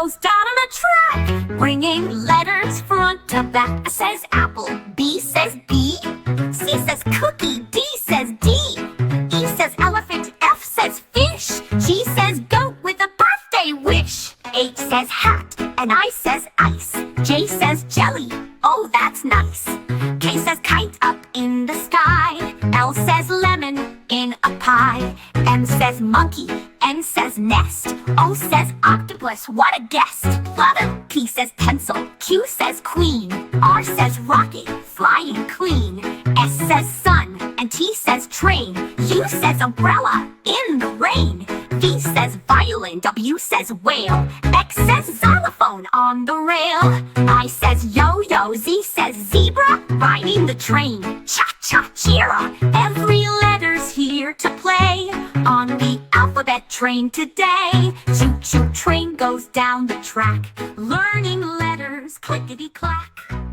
goes down on a track, bringing letters front to back. A says apple, B says bee, C says cookie, D says D, E says elephant, F says fish, G says goat with a birthday wish, H says hat, and I says ice, J says jelly, oh that's nice. K says kite up in the sky, L says lemon in a pie, M says monkey, N says nest, O says octopus, what a guest. P says pencil, Q says queen, R says rocket, flying clean, S says sun, and T says train, U says umbrella in the rain, V says violin, W says whale, X says xylophone on the rail, I says yo-yo, Z says zebra, riding the train, cha-cha cheera. Every letter's here to play on the alphabet train today. Choo-choo train goes down the track, learning letters clickety-clack.